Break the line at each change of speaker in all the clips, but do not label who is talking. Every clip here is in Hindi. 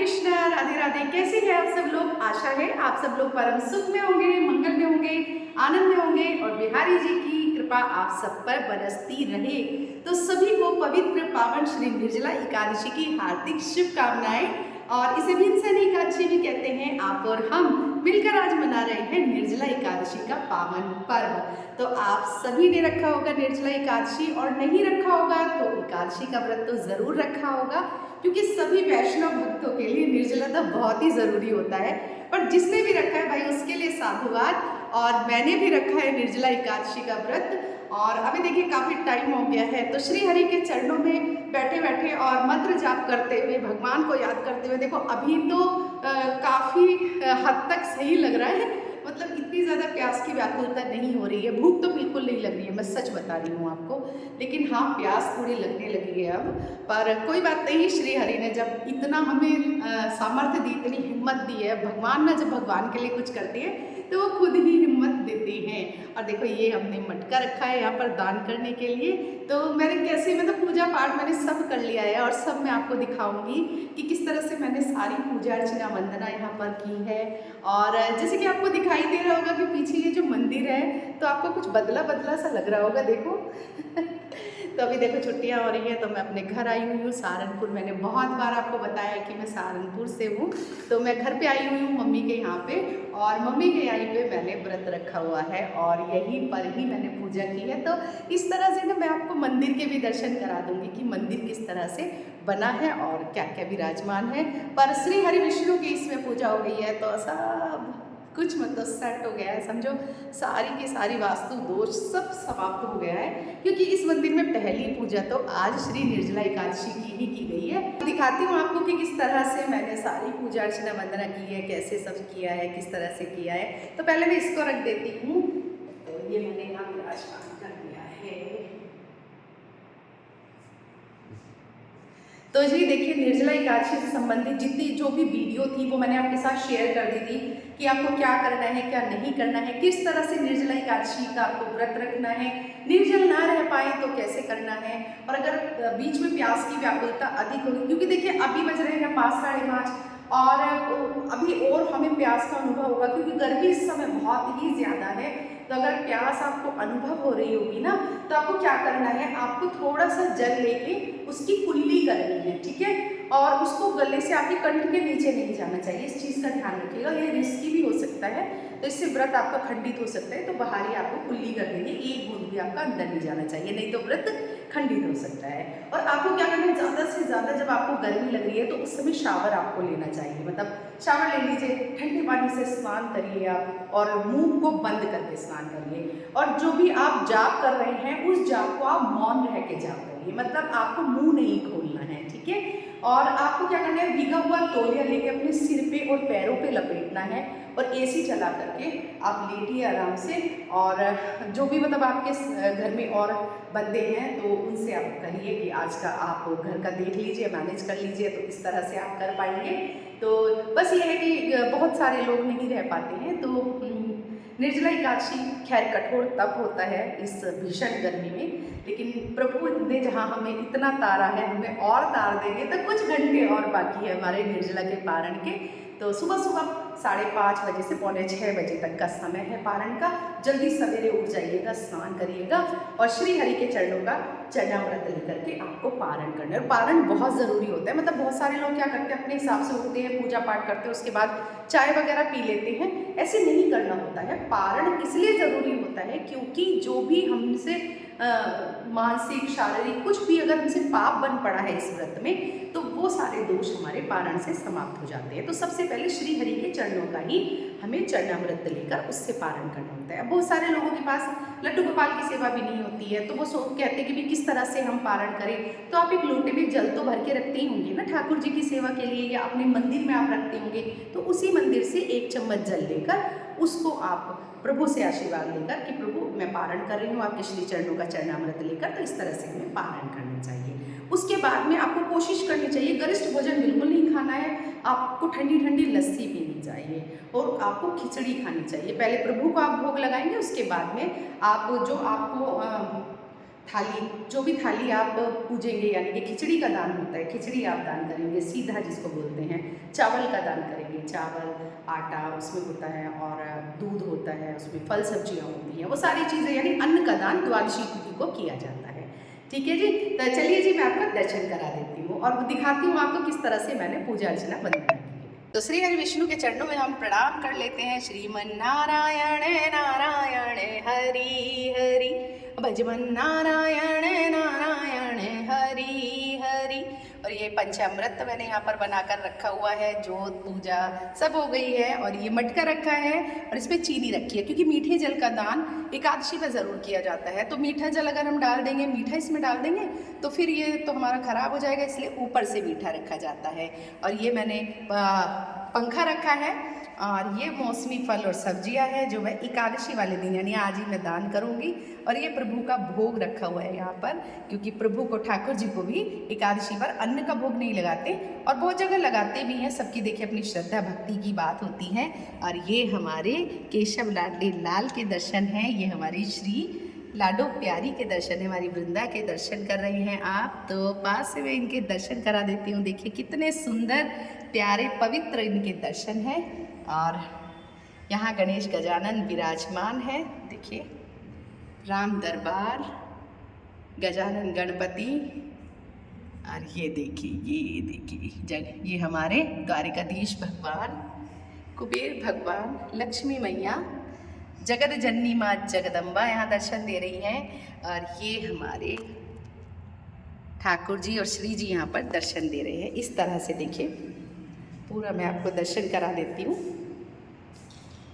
कृष्णा, राधे राधे। कैसे हैं आप सब लोग? आशा है आप सब लोग परम सुख में होंगे, मंगल में होंगे, आनंद में होंगे और बिहारी जी की कृपा आप सब पर बरसती रहे। तो सभी को पवित्र पावन श्री निर्जला एकादशी की हार्दिक शुभकामनाएं। और इसे भीमसेन एकादशी भी कहते हैं। आप और हम मिलकर आज मना रहे हैं निर्जला एकादशी का पावन पर्व। तो आप सभी ने रखा होगा निर्जला एकादशी, और नहीं रखा होगा तो एकादशी का व्रत तो जरूर रखा होगा, क्योंकि सभी वैष्णव भक्तों के लिए निर्जलता बहुत ही जरूरी होता है। पर जिसने भी रखा है भाई उसके लिए साधुवाद। और मैंने भी रखा है निर्जला एकादशी का व्रत, और अभी देखिए काफी टाइम हो गया है। तो श्री हरि के चरणों में बैठे बैठे और मंत्र जाप करते हुए, भगवान को याद करते हुए, देखो अभी तो काफी हद तक सही लग रहा है। मतलब इतनी ज़्यादा प्यास की व्याकुलता नहीं हो रही है, भूख तो बिल्कुल नहीं लग रही है, मैं सच बता रही हूँ आपको। लेकिन हाँ, प्यास थोड़ी लगने लगी है अब। पर कोई बात नहीं, श्री हरि ने जब इतना हमें सामर्थ्य दी, इतनी हिम्मत दी है, भगवान ना जब भगवान के लिए कुछ करते हैं तो वो खुद ही हिम्मत देते हैं। और देखो ये हमने मटका रखा है यहाँ पर दान करने के लिए। तो मैंने कैसे, मतलब पूजा पाठ मैंने सब कर लिया है, और सब मैं आपको दिखाऊंगी कि किस तरह से मैंने सारी पूजा अर्चना वंदना यहाँ पर की है। और जैसे कि आपको दिखाई दे रहा होगा कि पीछे ये जो मंदिर है, तो आपको कुछ बदला बदला सा लग रहा होगा, देखो। तो अभी देखो छुट्टियाँ हो रही हैं, तो मैं अपने घर आई हुई हूँ सहारनपुर। मैंने बहुत बार आपको बताया है कि मैं सहारनपुर से हूँ। तो मैं घर पे आई हुई हूँ मम्मी के यहाँ पे, और मम्मी के यहाँ पे मैंने व्रत रखा हुआ है, और यहीं पर ही मैंने पूजा की है। तो इस तरह से ना मैं आपको मंदिर के भी दर्शन करा दूंगी कि मंदिर किस तरह से बना है और क्या क्या विराजमान है। पर श्री हरि विष्णु की इसमें पूजा हो गई है, तो सब कुछ मतलब सेट हो गया है, समझो सारी की सारी वास्तु दोष सब समाप्त हो गया है। क्योंकि इस मंदिर में पहली पूजा तो आज श्री निर्जला एकादशी की ही की गई है। दिखाती हूँ आपको कि किस तरह से मैंने सारी पूजा अर्चना वंदना की है, कैसे सब किया है, किस तरह से किया है। तो पहले मैं इसको रख देती हूँ। तो ये मैंने यहाँ विराजमान कर दिया है। तो जी देखिए, निर्जला एकादशी से संबंधित जितनी जो भी वीडियो थी वो मैंने आपके साथ शेयर कर दी थी कि आपको क्या करना है, क्या नहीं करना है, किस तरह से निर्जला एकादशी का आपको व्रत रखना है, निर्जल ना रह पाए तो कैसे करना है। और अगर बीच में प्यास की व्याकुलता अधिक होगी, क्योंकि देखिए अभी बज रहे हैं 5 साढ़े 5, और अभी और हमें प्यास का अनुभव होगा, क्योंकि गर्मी इस समय बहुत ही ज़्यादा है। तो अगर प्यास आपको अनुभव हो रही होगी ना, तो आपको क्या करना है, आपको थोड़ा सा जल लेके उसकी कुल्ली करनी है, ठीक है। और उसको गले से आपके कंठ के नीचे नहीं जाना चाहिए, इस चीज़ का ध्यान रखिएगा। ये रिस्की भी हो सकता है, तो इससे व्रत आपका खंडित हो सकता है। तो बाहर ही आपको कुल्ली कर देंगे, एक बूंद भी आपका अंदर नहीं जाना चाहिए, नहीं तो व्रत खंडित हो सकता है। और आपको क्या करना है, ज़्यादा से ज़्यादा जब आपको गर्मी लग रही है तो उस समय शावर आपको लेना चाहिए। मतलब शावर ले लीजिए, ठंडे पानी से स्नान करिए आप, और मुंह को बंद करके स्नान करिए। और जो भी आप जाप कर रहे हैं उस जाप को आप मौन रह के जाप करिए, मतलब आपको मुंह नहीं खोलना है, ठीक है। और आपको क्या करना है, भीगा हुआ तौलिया लेके अपने सिर पे और पैरों पे लपेटना है, और एसी चला करके आप लेटिए आराम से। और जो भी मतलब आपके घर में और बंदे हैं तो उनसे आप कहिए कि आज का आप घर का देख लीजिए, मैनेज कर लीजिए, तो इस तरह से आप कर पाएंगे। तो बस ये है कि बहुत सारे लोग नहीं रह पाते हैं। तो निर्जला एकादशी खैर कठोर तप होता है इस भीषण गर्मी में, लेकिन प्रभु ने जहाँ हमें इतना तारा है, हमें और तार देंगे। तो कुछ घंटे और बाकी है हमारे निर्जला के पारण के। तो सुबह सुबह 5:30 बजे से पौने 6 बजे तक का समय है पारण का। जल्दी सवेरे उठ जाइएगा, स्नान करिएगा, और श्री हरि के चरणों का चरणामृत लेकर के आपको पारण करना है। और पारण बहुत ज़रूरी होता है। मतलब बहुत सारे लोग क्या करते हैं, अपने हिसाब से उठते हैं, पूजा पाठ करते हैं, उसके बाद चाय वगैरह पी लेते हैं। ऐसे नहीं करना होता है। पारण इसलिए ज़रूरी होता है क्योंकि जो भी हमसे मानसिक शारीरिक कुछ भी अगर हमसे पाप बन पड़ा है इस व्रत में, तो वो सारे दोष हमारे पारण से समाप्त हो जाते हैं। तो सबसे पहले श्री हरि के चरणों का ही हमें चरणामृत लेकर उससे पारण करना होता है। बहुत सारे लोगों के पास लड्डू गोपाल की सेवा भी नहीं होती है, तो वो कहते हैं कि भी किस तरह से हम पारण करें। तो आप एक लोटे में जल तो भर के रखते ही होंगे ना ठाकुर जी की सेवा के लिए, या अपने मंदिर में आप रखते होंगे। तो उसी मंदिर से 1 चम्मच जल लेकर उसको आप प्रभु से आशीर्वाद लेकर कि प्रभु मैं पारण कर रही हूँ आपके श्री चरणों का चरणामृत लेकर, तो इस तरह से हमें पारण करना चाहिए। उसके बाद में आपको कोशिश करनी चाहिए, गरिष्ठ भोजन बिल्कुल नहीं खाना है। आपको ठंडी ठंडी लस्सी पीनी चाहिए, और आपको खिचड़ी खानी चाहिए। पहले प्रभु को आप भोग लगाएंगे, उसके बाद में आप जो आपको थाली, जो भी थाली आप पूजेंगे, यानी कि खिचड़ी का दान होता है, खिचड़ी आप दान करेंगे, सीधा जिसको बोलते हैं, चावल का दान करेंगे, चावल, आटा उसमें होता है, और दूध होता है, उसमें फल सब्जियां होती हैं, वो सारी चीज़ें, यानी अन्न का दान द्वादशी तिथि को किया जाता है। ठीक है जी, तो चलिए जी मैं आपका दर्शन करा देती हूँ और दिखाती हूँ आपको किस तरह से मैंने पूजा अर्चना वंदना की है। तो श्री हरि विष्णु के चरणों में हम प्रणाम कर लेते हैं। श्रीमन नारायण नारायण हरि हरि, भजमन नारायण नारायण हरि हरि। और ये पंचामृत मैंने यहाँ पर बनाकर रखा हुआ है, जोत पूजा सब हो गई है, और ये मटका रखा है और इसमें चीनी रखी है, क्योंकि मीठे जल का दान एकादशी पर ज़रूर किया जाता है। तो मीठा जल अगर हम डाल देंगे, मीठा इसमें डाल देंगे तो फिर ये तो हमारा ख़राब हो जाएगा, इसलिए ऊपर से मीठा रखा जाता है। और ये मैंने पंखा रखा है, और ये मौसमी फल और सब्जियां हैं जो मैं एकादशी वाले दिन यानी आज ही मैं दान करूंगी। और ये प्रभु का भोग रखा हुआ है यहाँ पर, क्योंकि प्रभु को, ठाकुर जी को भी एकादशी पर अन्न का भोग नहीं लगाते, और बहुत जगह लगाते भी हैं। सबकी देखिए अपनी श्रद्धा भक्ति की बात होती है। और ये हमारे केशव लाडले लाल के दर्शन हैं, ये हमारी श्री लाडो प्यारी के दर्शन है, हमारी वृंदा के दर्शन कर रहे हैं आप। तो पास से मैं इनके दर्शन करा देती हूँ। देखिए कितने सुंदर प्यारे पवित्र इनके दर्शन हैं। और यहाँ गणेश गजानन विराजमान है, देखिए राम दरबार, गजानन गणपति, और ये देखिए ये हमारे द्वारिकाधीश भगवान, कुबेर भगवान, लक्ष्मी मैया, जगत जननी माँ जगदम्बा यहाँ दर्शन दे रही हैं। और ये हमारे ठाकुर जी और श्री जी यहाँ पर दर्शन दे रहे हैं। इस तरह से देखिए पूरा मैं आपको दर्शन करा देती हूँ।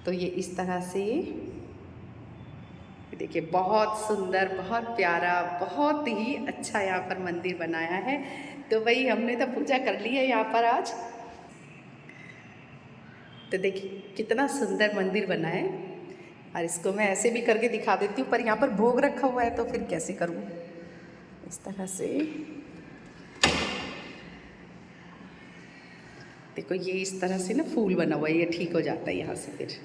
तो ये इस तरह से देखिए बहुत सुंदर, बहुत प्यारा, बहुत ही अच्छा यहाँ पर मंदिर बनाया है। तो वही हमने तो पूजा कर ली है यहाँ पर आज। तो देखिए कितना सुंदर मंदिर बना है, और इसको मैं ऐसे भी करके दिखा देती हूँ, पर यहाँ पर भोग रखा हुआ है तो फिर कैसे करूँ। इस तरह से देखो, ये इस तरह से ना फूल बना हुआ है, ये ठीक हो जाता है यहाँ से। फिर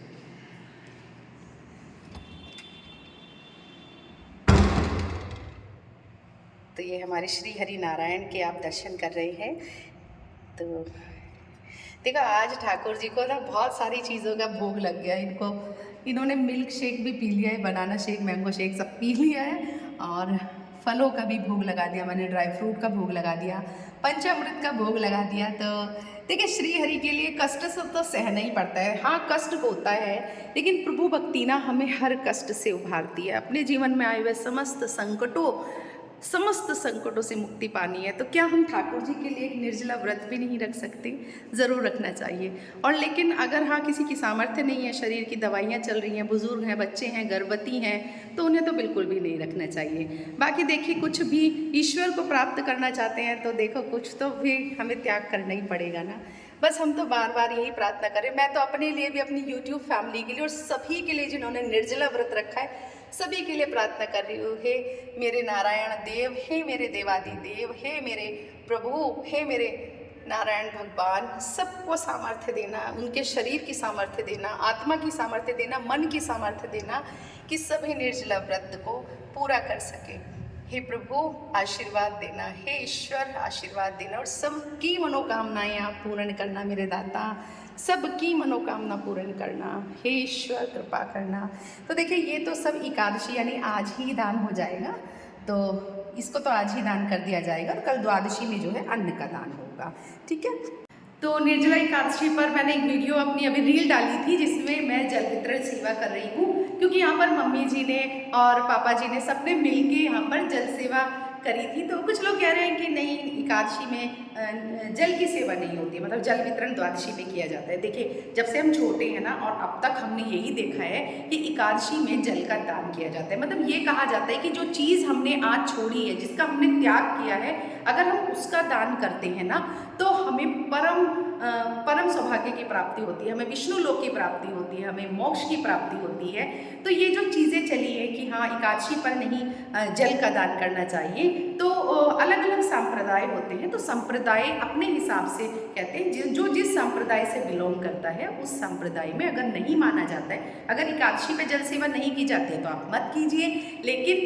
तो ये हमारे श्री हरि नारायण के आप दर्शन कर रहे हैं। तो देखो आज ठाकुर जी को ना बहुत सारी चीज़ों का भोग लग गया। इन्होंने मिल्क शेक भी पी लिया है, बनाना शेक, मैंगो शेक सब पी लिया है, और फलों का भी भोग लगा दिया मैंने, ड्राई फ्रूट का भोग लगा दिया, पंचामृत का भोग लगा दिया। तो देखिए श्री हरि के लिए कष्ट से तो सहना ही पड़ता है। हाँ कष्ट होता है, लेकिन प्रभु भक्ति ना हमें हर कष्ट से उभारती है। अपने जीवन में आए हुए समस्त संकटों से मुक्ति पानी है, तो क्या हम ठाकुर जी के लिए एक निर्जला व्रत भी नहीं रख सकते? ज़रूर रखना चाहिए। और लेकिन अगर हाँ किसी की सामर्थ्य नहीं है, शरीर की दवाइयाँ चल रही हैं, बुजुर्ग हैं, बच्चे हैं, गर्भवती हैं, तो उन्हें तो बिल्कुल भी नहीं रखना चाहिए। बाकी देखिए कुछ भी ईश्वर को प्राप्त करना चाहते हैं तो देखो कुछ तो भी हमें त्याग करना ही पड़ेगा ना। बस हम तो बार बार यही प्रार्थना करें। मैं तो अपने लिए भी, अपनी यूट्यूब फैमिली के लिए और सभी के लिए जिन्होंने निर्जला व्रत रखा है, सभी के लिए प्रार्थना कर रही हूँ। हे मेरे नारायण देव, हे मेरे देवादि देव, हे मेरे प्रभु, हे मेरे नारायण भगवान, सबको सामर्थ्य देना, उनके शरीर की सामर्थ्य देना, आत्मा की सामर्थ्य देना, मन की सामर्थ्य देना, कि सभी निर्जला व्रत को पूरा कर सके। हे प्रभु आशीर्वाद देना, हे ईश्वर आशीर्वाद देना, और सबकी मनोकामनाएं आप पूर्ण करना मेरे दाता, सबकी मनोकामना पूर्ण करना, हे ईश्वर कृपा करना। तो देखिए ये तो सब एकादशी यानी आज ही दान हो जाएगा, तो इसको तो आज ही दान कर दिया जाएगा, और कल द्वादशी में जो है अन्न का दान होगा। ठीक है। तो निर्जला एकादशी पर मैंने एक वीडियो अपनी अभी रील डाली थी, जिसमें मैं जल वितरण सेवा कर रही हूँ, क्योंकि यहाँ पर मम्मी जी ने और पापा जी ने सबने मिलके यहाँ पर जल सेवा करी थी। तो कुछ लोग कह रहे हैं कि नहीं, एकादशी में जल की सेवा नहीं होती, मतलब जल वितरण द्वादशी में किया जाता है। देखिए जब से हम छोटे हैं ना, और अब तक हमने यही देखा है कि एकादशी में जल का दान किया जाता है। मतलब ये कहा जाता है कि जो चीज़ हमने आज छोड़ी है, जिसका हमने त्याग किया है, अगर हम उसका दान करते हैं ना, तो हमें परम परम सौभाग्य की प्राप्ति होती है, हमें विष्णु लोक की प्राप्ति होती है, हमें मोक्ष की प्राप्ति होती है। तो ये जो चीज़ें चली है कि हाँ एकादशी पर नहीं जल का दान करना चाहिए, तो अलग अलग संप्रदाय होते हैं, तो संप्रदाय अपने हिसाब से कहते हैं, जो जिस संप्रदाय से बिलोंग करता है उस संप्रदाय में अगर नहीं माना जाता है, अगर एकादशी पे जल सेवा नहीं की जाती है तो आप मत कीजिए, लेकिन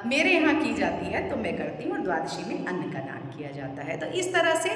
मेरे यहाँ की जाती है तो मैं करती हूँ, और द्वादशी में अन्न का दान किया जाता है। तो इस तरह से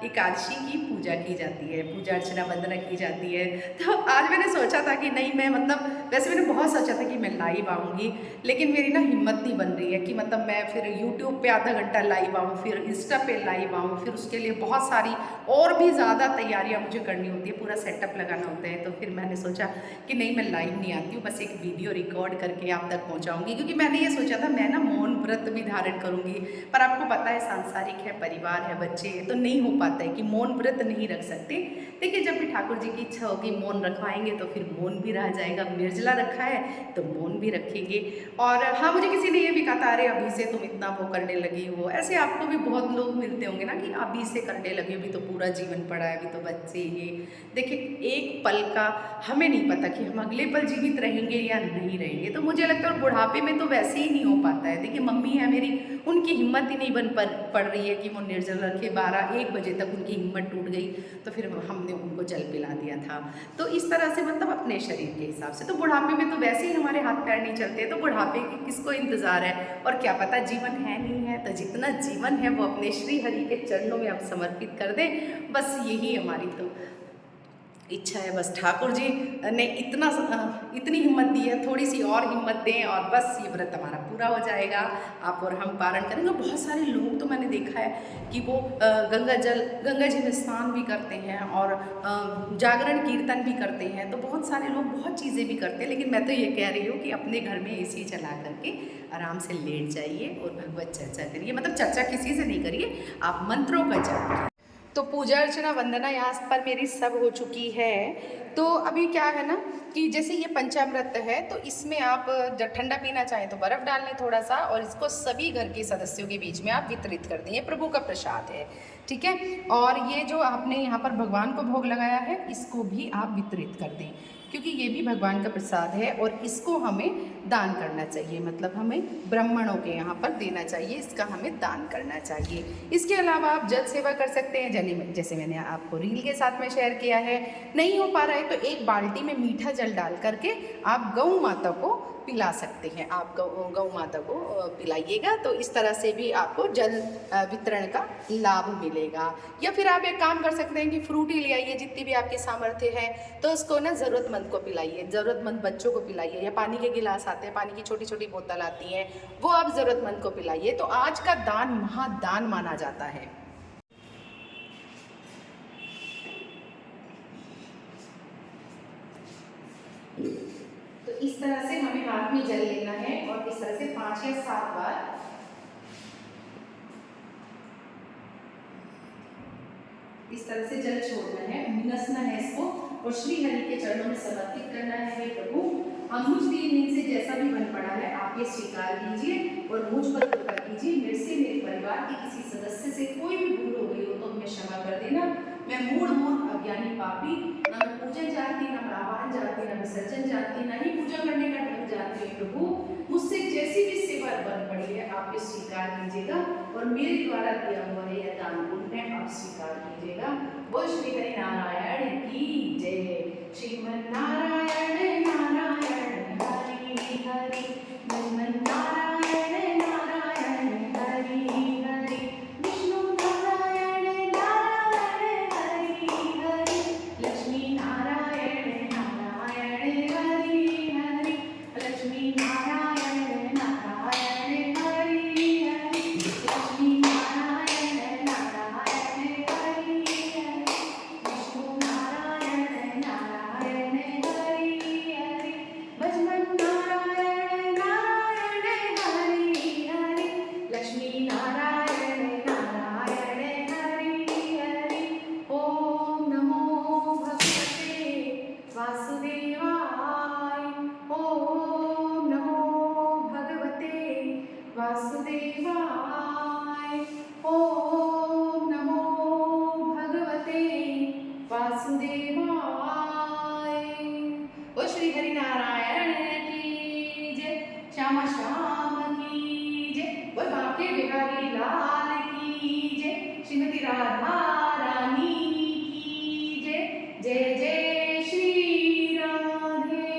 एकादशी की पूजा की जाती है, पूजा अर्चना वंदना की जाती है। तो आज मैंने सोचा था कि नहीं मैं मतलब वैसे मैंने बहुत सोचा था कि मैं लाइव आऊँगी, लेकिन मेरी ना हिम्मत नहीं बन रही है कि मतलब मैं फिर यूट्यूब पे आधा घंटा लाइव आऊँ, फिर इंस्टा पे लाइव आऊँ, फिर उसके लिए बहुत सारी और भी ज़्यादा तैयारियाँ मुझे करनी होती है, पूरा सेटअप लगाना होता है। तो फिर मैंने सोचा कि नहीं मैं लाइव नहीं आती हूँ, बस एक वीडियो रिकॉर्ड करके आप तक पहुँचाऊँगी, क्योंकि मैंने ये सोचा था मैं ना मौन व्रत भी धारण करूँगी, पर आपको पता है सांसारिक है, परिवार है, बच्चे हैं, तो नहीं हो पाता है कि मौन व्रत नहीं रख सकते। देखिए जब भी ठाकुर जी की इच्छा होगी मौन रखवाएंगे तो फिर मौन भी रह जाएगा, निर्जला रखा है तो मौन भी रखेंगे। और हाँ मुझे किसी ने ये भी कहा था अरे अभी से तुम इतना वो करने लगी हो, ऐसे आपको भी बहुत लोग मिलते होंगे ना कि अभी से करने लगे, अभी तो पूरा जीवन पड़ा है, अभी तो बच्चे ये। देखिए एक पल का हमें नहीं पता कि हम अगले पल जीवित रहेंगे या नहीं रहेंगे, तो मुझे लगता है बुढ़ापे में तो वैसे ही नहीं हो पाता है। देखिए मम्मी है मेरी, उनकी हिम्मत ही नहीं पड़ रही है कि वो निर्जल रखे, 12-1 बजे तक उनकी हिम्मत टूट गई, तो फिर हमने उनको जल पिला दिया था। तो इस तरह से मतलब अपने शरीर के हिसाब से, तो बुढ़ापे में तो वैसे ही हमारे हाथ पैर नहीं चलते, तो बुढ़ापे की किसको इंतज़ार है, और क्या पता जीवन है नहीं है, तो जितना जीवन है वो अपने श्री हरि के चरणों में आप समर्पित कर दें, बस यही हमारी तो इच्छा है। बस ठाकुर जी ने इतनी हिम्मत दी है, थोड़ी सी और हिम्मत दें और बस ये व्रत हमारा पूरा हो जाएगा, आप और हम पारण करेंगे। बहुत सारे लोग तो मैंने देखा है कि वो गंगा जी में स्नान भी करते हैं और जागरण कीर्तन भी करते हैं, तो बहुत सारे लोग बहुत चीज़ें भी करते हैं, लेकिन मैं तो ये कह रही हूँ कि अपने घर में AC चला करके आराम से लेट जाइए और भगवत चर्चा करिए, मतलब चर्चा किसी से नहीं करिए, आप मंत्रों का जाप। तो पूजा अर्चना वंदना यहाँ पर मेरी सब हो चुकी है। तो अभी क्या है ना कि जैसे ये पंचामृत है, तो इसमें आप जब ठंडा पीना चाहें तो बर्फ़ डाल लें थोड़ा सा, और इसको सभी घर के सदस्यों के बीच में आप वितरित कर दें, ये प्रभु का प्रसाद है, ठीक है। और ये जो आपने यहाँ पर भगवान को भोग लगाया है इसको भी आप वितरित कर दें, क्योंकि ये भी भगवान का प्रसाद है और इसको हमें दान करना चाहिए, मतलब हमें ब्राह्मणों के यहाँ पर देना चाहिए, इसका हमें दान करना चाहिए। इसके अलावा आप जल सेवा कर सकते हैं, जैसे मैंने आपको रील के साथ में शेयर किया है। नहीं हो पा रहा है तो एक बाल्टी में मीठा जल डाल करके आप गौ माता को पिला सकते हैं, आप गौ माता को पिलाइएगा, तो इस तरह से भी आपको जल वितरण का लाभ मिलेगा। या फिर आप एक काम कर सकते हैं कि फ्रूटी ले आइए, जितनी भी आपकी सामर्थ्य है, तो उसको ना ज़रूरतमंद को पिलाइए, ज़रूरतमंद बच्चों को पिलाइए, या पानी के गिलास आते हैं, पानी की छोटी छोटी बोतल आती हैं, वो आप ज़रूरतमंद को पिलाइए। तो आज का दान महादान माना जाता है। तो इस तरह से हमें हाथ में जल लेना है और इस तरह से 5 या 7 बार इस तरह से जल छोड़ना है, मिनसना है इसको और श्री हरि के चरणों में समर्पित करना है। हे प्रभु, हम मुझ दीन से जैसा भी बन पड़ा है आप ये स्वीकार कीजिए और मुझ पर कृपा कीजिए। मेरे से मेरे परिवार के किसी सदस्य से कोई भी भूल हो गई हो तो हमें क्षमा कर देना। मैं मूढ़ अज्ञानी पापी, न मैं पूजन जानती, न मैं आह्वान जानती, न विसर्जन जानती, न ही पूजा करने का ढंग जानती। प्रभु, मुझसे जैसी भी सेवा बन पड़ी है आप ये स्वीकार कीजिएगा और मेरे द्वारा दिया हुआ है यह दान पुण्य आप स्वीकार कीजिएगा। बोल श्री हरि नारायण की जय। श्रीमन नारायण नारायण हरि हरि, श्रीमन नारायण नारायण हरि हरि, विष्णु नारायण नारायण हरि हरि, लक्ष्मी नारायण नारायण हरि हरि, लक्ष्मी नारायण नारायण हरि हरि, लक्ष्मी नारायण नारायण हरि लाल की जय, श्रीमती राधा रानी की जय, जय जय श्री राधे।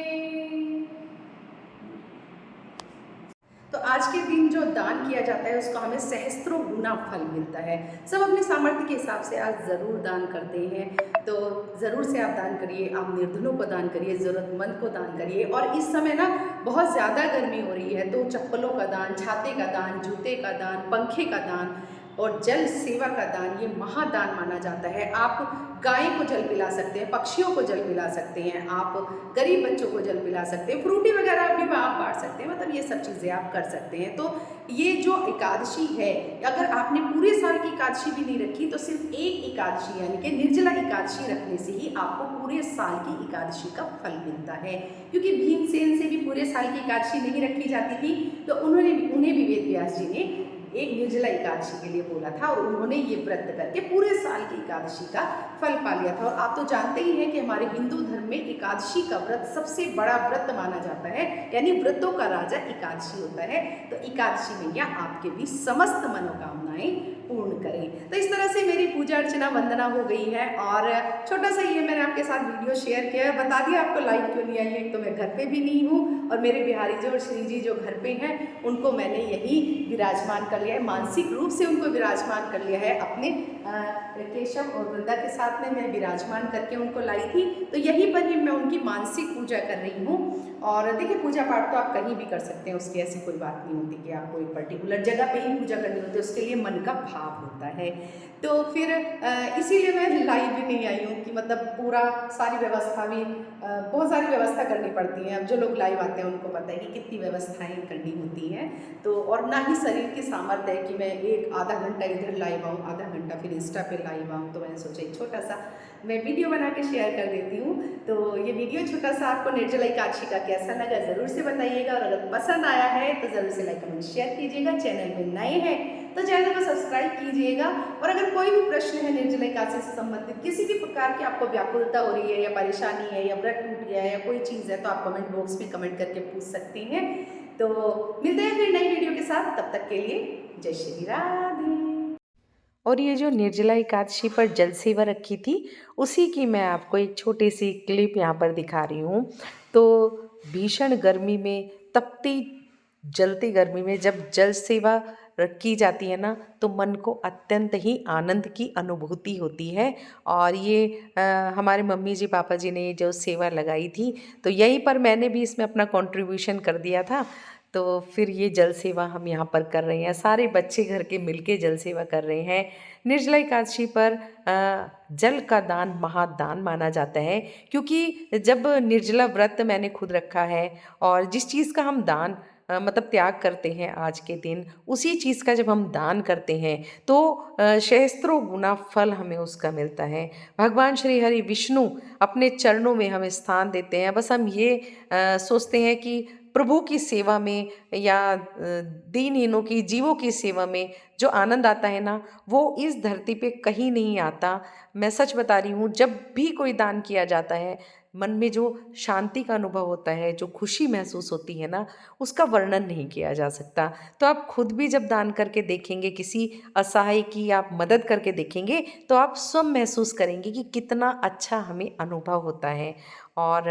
तो आज के दिन जो दान किया जाता है उसका हमें सहस्त्रों गुना फल मिलता है। सब अपने सामर्थ्य के हिसाब से आज ज़रूर दान करते हैं, तो ज़रूर से आप दान करिए, आप निर्धनों को दान करिए, ज़रूरतमंद को दान करिए। और इस समय ना बहुत ज़्यादा गर्मी हो रही है, तो चप्पलों का दान, छाते का दान, जूते का दान, पंखे का दान और जल सेवा का दान, ये महादान माना जाता है। आप गाय को जल पिला सकते हैं, पक्षियों को जल पिला सकते हैं, आप गरीब बच्चों को जल पिला सकते हैं, फ्रूटी वगैरह भी आप बांट सकते हैं, मतलब ये सब चीज़ें आप कर सकते हैं। तो ये जो एकादशी है, अगर आपने पूरे साल की एकादशी भी नहीं रखी तो सिर्फ एक एकादशी यानी कि निर्जला एकादशी रखने से ही आपको पूरे साल की एकादशी का फल मिलता है। क्योंकि भीमसेन से भी पूरे साल की एकादशी नहीं रखी जाती थी, तो उन्हें भी वेद व्यास जी ने एक निर्जला एकादशी के लिए बोला था और उन्होंने ये व्रत करके पूरे साल की एकादशी का फल पा लिया था। और आप तो जानते ही हैं कि हमारे हिंदू धर्म में एकादशी का व्रत सबसे बड़ा व्रत माना जाता है, यानी व्रतों का राजा एकादशी होता है। तो एकादशी मैया आपके भी समस्त मनोकामनाएं पूर्ण करें। तो इस तरह से मेरी पूजा अर्चना वंदना हो गई है और छोटा सा ये मैंने आपके साथ वीडियो शेयर किया है। बता दिया आपको लाइव क्यों नहीं आई है, तो मैं घर पे भी नहीं हूँ और मेरे बिहारी जी और श्री जी जो घर पे हैं उनको मैंने यही विराजमान कर लिया है, मानसिक रूप से उनको विराजमान कर लिया है। अपने केशव और वृंदा के साथ में मैं विराजमान करके उनको लाई थी, तो यहीं पर ही मैं उनकी मानसिक पूजा कर रही हूँ। और देखिए पूजा पाठ तो आप कहीं भी कर सकते हैं, उसकी ऐसी कोई बात नहीं होती कि आपको एक पर्टिकुलर जगह पे ही पूजा करनी होती है, उसके लिए मन का भाव होता है। तो फिर इसीलिए मैं लाइव भी नहीं आई हूँ कि मतलब पूरा सारी व्यवस्था भी बहुत सारी व्यवस्था करनी पड़ती है। अब जो लोग लाइव आते हैं उनको पता है कि कितनी व्यवस्थाएं करनी होती हैं। तो और ना ही शरीर की सामर्थ्य है कि मैं एक आधा घंटा इधर लाइव आऊँ, आधा घंटा फिर इंस्टा पे लाइव आऊँ। तो मैंने सोचा एक छोटा सा मैं वीडियो बना के शेयर कर देती हूँ। तो ये वीडियो छोटा सा आपको निर्जला एकादशी का कैसा लगा ज़रूर से बताइएगा, और अगर पसंद आया है तो ज़रूर से लाइक कमेंट शेयर कीजिएगा। चैनल में नए हैं तो चैनल को सब्सक्राइब कीजिएगा। और अगर कोई भी प्रश्न है निर्जला एकादशी से संबंधित, किसी भी प्रकार की आपको व्याकुलता हो रही है या परेशानी है या व्रत टूट गया है या कोई चीज़ है, तो आप कमेंट बॉक्स में कमेंट करके पूछ सकते हैं। तो मिलते हैं फिर नई वीडियो के साथ, तब तक के लिए जय श्री राधे।
और ये जो निर्जला एकादशी पर जल सेवा रखी थी, उसी की मैं आपको एक छोटी सी क्लिप यहाँ पर दिखा रही हूँ। तो भीषण गर्मी में, तपती जलती गर्मी में जब जल सेवा की जाती है ना, तो मन को अत्यंत ही आनंद की अनुभूति होती है। और ये हमारे मम्मी जी पापा जी ने जो सेवा लगाई थी, तो यहीं पर मैंने भी इसमें अपना कंट्रीब्यूशन कर दिया था। तो फिर ये जल सेवा हम यहाँ पर कर रहे हैं, सारे बच्चे घर के मिलके जल सेवा कर रहे हैं। निर्जला एकादशी पर जल का दान महादान माना जाता है, क्योंकि जब निर्जला व्रत मैंने खुद रखा है और जिस चीज़ का हम दान मतलब त्याग करते हैं आज के दिन, उसी चीज़ का जब हम दान करते हैं तो सहस्त्रों गुना फल हमें उसका मिलता है। भगवान श्री हरि विष्णु अपने चरणों में हमें स्थान देते हैं। बस हम ये सोचते हैं कि प्रभु की सेवा में या दीनहीनों की, जीवों की सेवा में जो आनंद आता है ना, वो इस धरती पे कहीं नहीं आता। मैं सच बता रही हूँ, जब भी कोई दान किया जाता है, मन में जो शांति का अनुभव होता है, जो खुशी महसूस होती है ना, उसका वर्णन नहीं किया जा सकता। तो आप खुद भी जब दान करके देखेंगे, किसी असहाय की आप मदद करके देखेंगे, तो आप स्वयं महसूस करेंगे कि कितना अच्छा हमें अनुभव होता है। और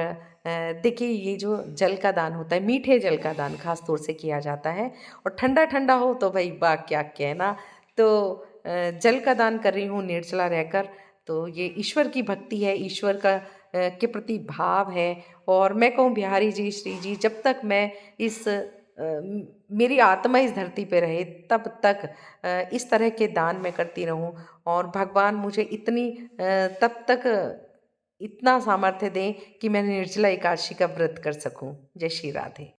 देखिए ये जो जल का दान होता है, मीठे जल का दान खास तौर से किया जाता है, और ठंडा ठंडा हो तो भाई वाह क्या कहना। तो जल का दान कर रही हूँ निर्जला रहकर। तो ये ईश्वर की भक्ति है, ईश्वर का के प्रति भाव है। और मैं कहूँ बिहारी जी, श्री जी, जब तक मैं मेरी आत्मा इस धरती पे रहे, तब तक इस तरह के दान मैं करती रहूं, और भगवान मुझे तब तक इतना सामर्थ्य दें कि मैं निर्जला एकादशी का व्रत कर सकूं। जय श्री राधे।